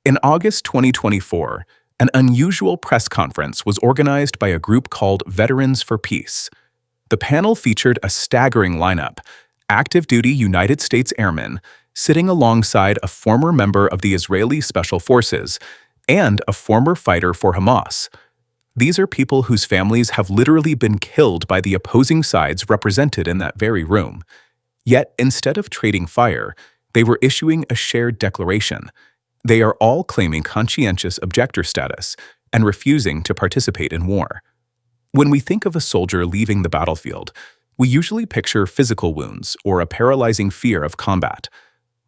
In August 2024, an unusual press conference was organized by a group called Veterans for Peace. The panel featured a staggering lineup: active-duty United States airmen sitting alongside a former member of the Israeli Special Forces and a former fighter for Hamas. These are people whose families have literally been killed by the opposing sides represented in that very room. Yet, instead of trading fire, they were issuing a shared declaration. They are all claiming conscientious objector status and refusing to participate in war. When we think of a soldier leaving the battlefield, we usually picture physical wounds or a paralyzing fear of combat.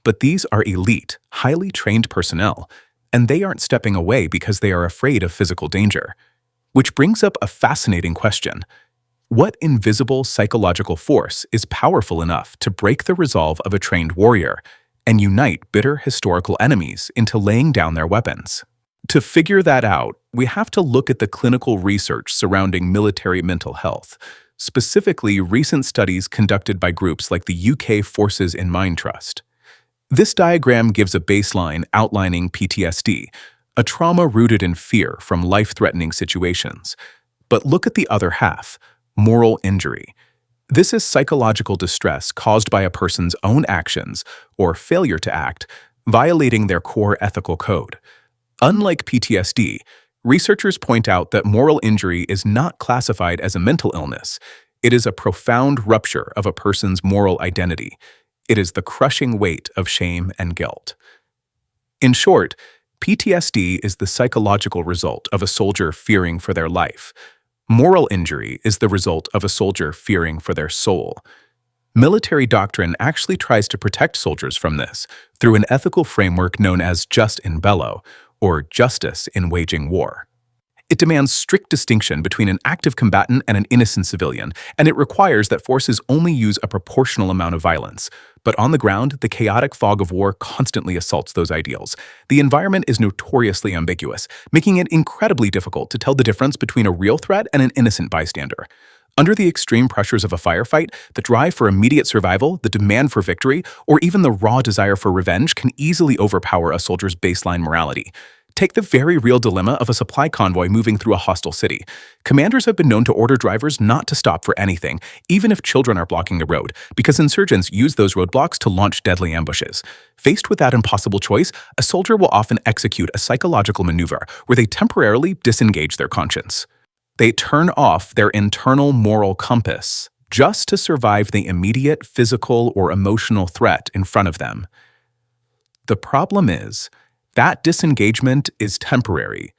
But these are elite, highly trained personnel, and they aren't stepping away because they are afraid of physical danger. Which brings up a fascinating question. What invisible psychological force is powerful enough to break the resolve of a trained warrior and unite bitter historical enemies into laying down their weapons? To figure that out, we have to look at the clinical research surrounding military mental health, specifically recent studies conducted by groups like the UK Forces in Mind Trust. This diagram gives a baseline outlining PTSD, a trauma rooted in fear from life-threatening situations. But look at the other half, moral injury. This is psychological distress caused by a person's own actions, or failure to act, violating their core ethical code. Unlike PTSD, researchers point out that moral injury is not classified as a mental illness. It is a profound rupture of a person's moral identity. It is the crushing weight of shame and guilt. In short, PTSD is the psychological result of a soldier fearing for their life. Moral injury is the result of a soldier fearing for their soul. Military doctrine actually tries to protect soldiers from this through an ethical framework known as jus in bello, or justice in waging war. It demands strict distinction between an active combatant and an innocent civilian, and it requires that forces only use a proportional amount of violence. But on the ground, the chaotic fog of war constantly assaults those ideals. The environment is notoriously ambiguous, making it incredibly difficult to tell the difference between a real threat and an innocent bystander. Under the extreme pressures of a firefight, the drive for immediate survival, the demand for victory, or even the raw desire for revenge can easily overpower a soldier's baseline morality. Take the very real dilemma of a supply convoy moving through a hostile city. Commanders have been known to order drivers not to stop for anything, even if children are blocking the road, because insurgents use those roadblocks to launch deadly ambushes. Faced with that impossible choice, a soldier will often execute a psychological maneuver where they temporarily disengage their conscience. They turn off their internal moral compass just to survive the immediate physical or emotional threat in front of them. The problem is, that disengagement is temporary.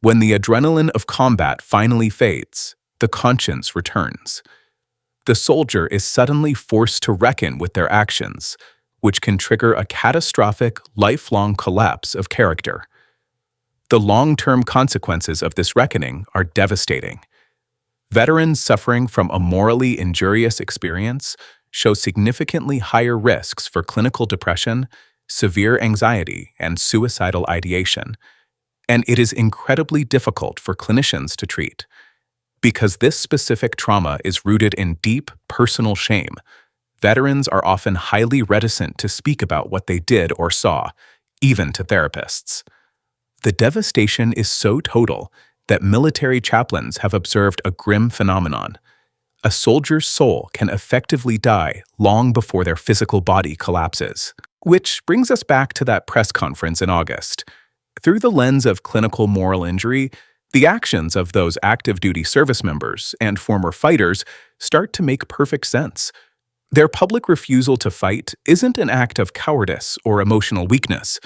When the adrenaline of combat finally fades, the conscience returns. The soldier is suddenly forced to reckon with their actions, which can trigger a catastrophic, lifelong collapse of character. The long-term consequences of this reckoning are devastating. Veterans suffering from a morally injurious experience show significantly higher risks for clinical depression, severe anxiety, and suicidal ideation, and it is incredibly difficult for clinicians to treat. Because this specific trauma is rooted in deep, personal shame, veterans are often highly reticent to speak about what they did or saw, even to therapists. The devastation is so total that military chaplains have observed a grim phenomenon. A soldier's soul can effectively die long before their physical body collapses. Which brings us back to that press conference in August. Through the lens of clinical moral injury, the actions of those active-duty service members and former fighters start to make perfect sense. Their public refusal to fight isn't an act of cowardice or emotional weakness.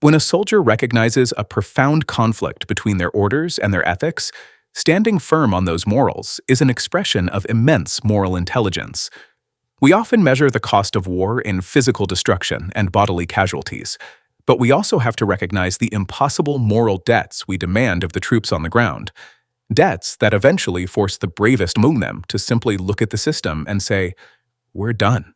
When a soldier recognizes a profound conflict between their orders and their ethics, standing firm on those morals is an expression of immense moral intelligence. We often measure the cost of war in physical destruction and bodily casualties, but we also have to recognize the impossible moral debts we demand of the troops on the ground. Debts that eventually force the bravest among them to simply look at the system and say, "We're done."